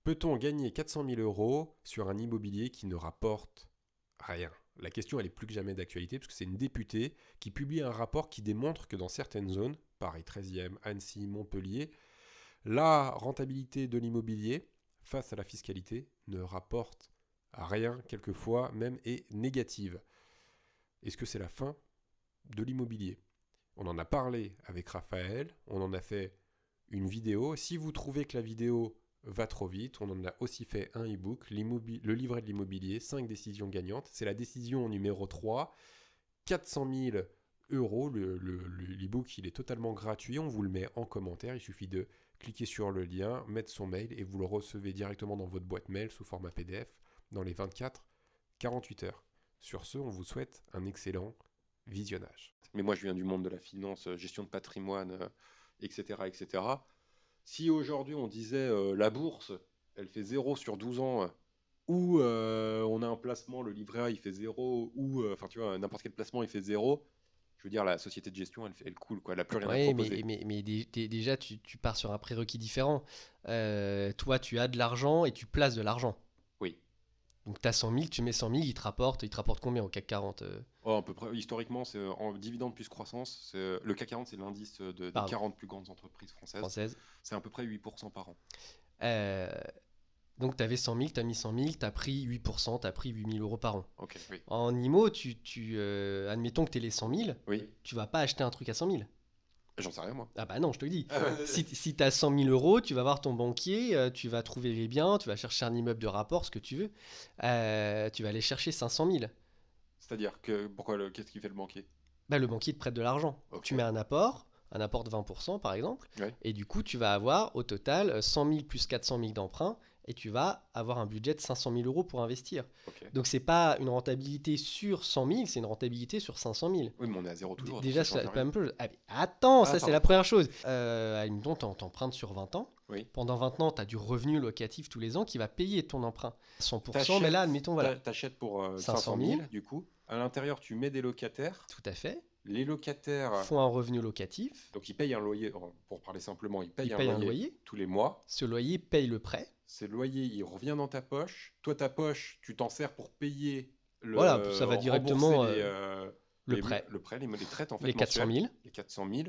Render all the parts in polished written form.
Peut-on gagner 400 000 euros sur un immobilier qui ne rapporte rien? La question, elle est plus que jamais d'actualité, parce que c'est une députée qui publie un rapport qui démontre que dans certaines zones, Paris 13e, Annecy, Montpellier, la rentabilité de l'immobilier face à la fiscalité ne rapporte rien, quelquefois même est négative. Est-ce que c'est la fin de l'immobilier? On en a parlé avec Raphaël, on en a fait une vidéo. Si vous trouvez que la vidéo va trop vite, on en a aussi fait un e-book, le livret de l'immobilier, 5 décisions gagnantes. C'est la décision numéro 3, 400 000 euros. L'e-book, il est totalement gratuit, on vous le met en commentaire. Il suffit de cliquer sur le lien, mettre son mail et vous le recevez directement dans votre boîte mail sous format PDF dans les 24-48 heures. Sur ce, on vous souhaite un excellent visionnage. Mais moi, je viens du monde de la finance, gestion de patrimoine, etc., etc. Si aujourd'hui on disait la bourse, elle fait 0 sur 12 ans, ou on a un placement, le livret A il fait 0, ou enfin tu vois, n'importe quel placement il fait 0, je veux dire, la société de gestion elle coule, quoi, elle n'a plus rien à Oui, proposer. déjà, tu pars sur un prérequis différent. Toi, tu as de l'argent et tu places de l'argent. Oui. Donc, tu as 100 000, tu mets 100 000, il te rapporte combien au CAC 40 Oh, à peu près, historiquement, c'est en dividende plus croissance. Le CAC 40, c'est l'indice des Pardon, 40 plus grandes entreprises françaises. française. C'est à peu près 8% par an. Euh, donc, tu avais 100 000, tu as mis 100 000, tu as pris 8%, tu as pris 8 000 euros par an. Ok, oui. En IMO, admettons que tu aies les 100 000, Oui, tu vas pas acheter un truc à 100 000. j'en sais rien, moi. Ah bah non, je te le dis. Ah, Si tu as 100 000 euros, tu vas voir ton banquier, tu vas trouver les biens, tu vas chercher un immeuble de rapport, ce que tu veux. Tu vas aller chercher 500 000. c'est-à-dire qu'est-ce qui fait le banquier? Bah, le banquier te prête de l'argent. Ok, Tu mets un apport de 20% par exemple, ouais, et du coup, tu vas avoir au total 100 000 plus 400 000 d'emprunt, et tu vas avoir un budget de 500 000 euros pour investir. ok. Donc, c'est pas une rentabilité sur 100 000, c'est une rentabilité sur 500 000. Oui, mais on est à zéro toujours, donc ça Déjà, change c'est pas la rien. même chose. Ah, mais attends, Ah, ça c'est pardon. la première chose. Admettons, t'empruntes sur 20 ans. Oui. Pendant 20 ans, tu as du revenu locatif tous les ans qui va payer ton emprunt. 100%, mais T'achètes, là, admettons, voilà, t'achètes pour 500 500 000, 000, du coup. À l'intérieur, tu mets des locataires. tout à fait, Les locataires, font un revenu locatif, donc ils payent un loyer, pour parler simplement, ils ils payent un payent un loyer loyer, tous les mois. ce loyer paye le prêt. Ce loyer, il revient dans ta poche. Toi, ta poche, tu t'en sers pour payer Voilà, ça va rembourser directement le prêt, le prêt, les traites en les fait 400 mensuelles, 000. les 400 000.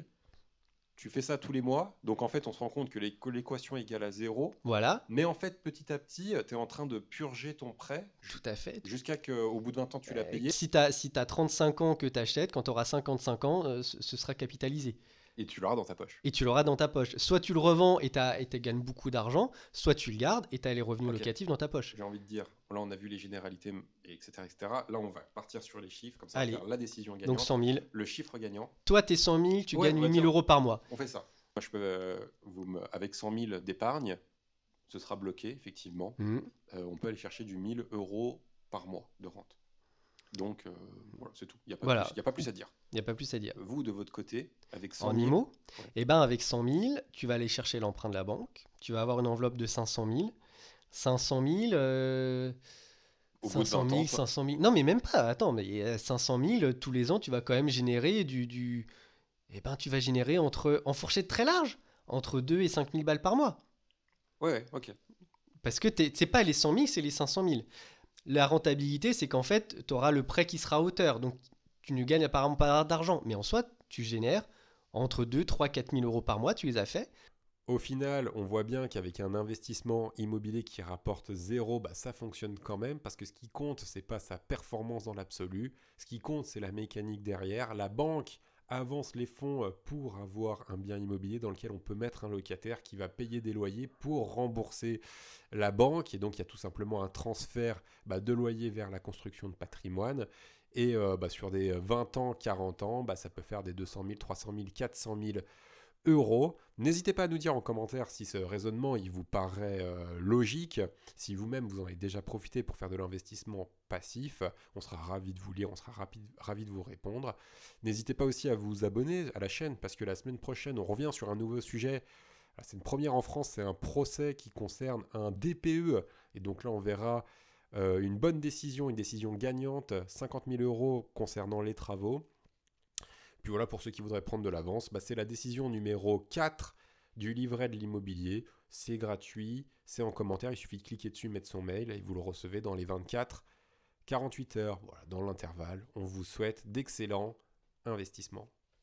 Tu fais ça tous les mois. Donc en fait, on se rend compte que l'équation est égale à zéro. Voilà, Mais en fait, petit à petit, tu es en train de purger ton prêt tout à fait. jusqu'à qu'au bout de 20 ans, tu l'as payé Si t'as 35 ans que t'achètes, quand t'auras 55 ans, ce sera capitalisé. et tu l'auras dans ta poche. Et tu l'auras dans ta poche. Soit tu le revends et tu gagnes beaucoup d'argent, soit tu le gardes et tu as les revenus Ok, locatifs dans ta poche. j'ai envie de dire, là on a vu les généralités, etc., etc. Là on va partir sur les chiffres, comme ça on va Allez, faire la décision donc gagnante, 100 000. le chiffre gagnant. Toi, t'es 100 000, tu Ouais, gagnes bah 8 000 tiens, euros par mois. on fait ça. Moi je peux, avec 100 000 d'épargne, ce sera bloqué, effectivement. Mhm. On peut aller chercher du 1000 euros par mois de rente. Donc voilà, c'est tout. Il n'y a pas plus, Voilà, il y a pas plus à dire. il n'y a pas plus à dire. Vous, de votre côté, avec 100 En 000, IMO, ouais, eh ben avec 100 000, tu vas aller chercher l'emprunt de la banque. Tu vas avoir une enveloppe de 500 000. 500 000, au bout de 500 20 ans, 000, 500 000. Non, mais même pas. Attends, mais 500 000, tous les ans, tu vas quand même générer Eh ben, tu vas générer en fourchette très large, entre 2 et 5 000 balles par mois. ouais, ouais, ok. Parce que c'est pas les 100 000, c'est les 500 000. La rentabilité, c'est qu'en fait, tu auras le prêt qui sera à hauteur. Donc, tu ne gagnes apparemment pas d'argent. Mais en soi, tu génères entre 2, 3, 4 000 euros par mois, tu les as fait. Au final, on voit bien qu'avec un investissement immobilier qui rapporte zéro, bah, ça fonctionne quand même parce que ce qui compte, c'est pas sa performance dans l'absolu. Ce qui compte, c'est la mécanique derrière. La banque avance les fonds pour avoir un bien immobilier dans lequel on peut mettre un locataire qui va payer des loyers pour rembourser la banque. Et donc, il y a tout simplement un transfert de loyer vers la construction de patrimoine. Et sur des 20 ans, 40 ans, ça peut faire des 200 000, 300 000, 400 000 euros. N'hésitez pas à nous dire en commentaire si ce raisonnement il vous paraît logique, si vous-même vous en avez déjà profité pour faire de l'investissement passif. On sera ravis de vous lire, on sera ravis de vous répondre. N'hésitez pas aussi à vous abonner à la chaîne parce que la semaine prochaine on revient sur un nouveau sujet. C'est une première en France, c'est un procès qui concerne un DPE et donc là on verra une bonne décision, une décision gagnante, 50 000 euros concernant les travaux. Puis voilà, pour ceux qui voudraient prendre de l'avance, c'est la décision numéro 4 du livret de l'immobilier. C'est gratuit, c'est en commentaire, il suffit de cliquer dessus, mettre son mail et vous le recevez dans les 24-48 heures. Voilà, dans l'intervalle, on vous souhaite d'excellents investissements.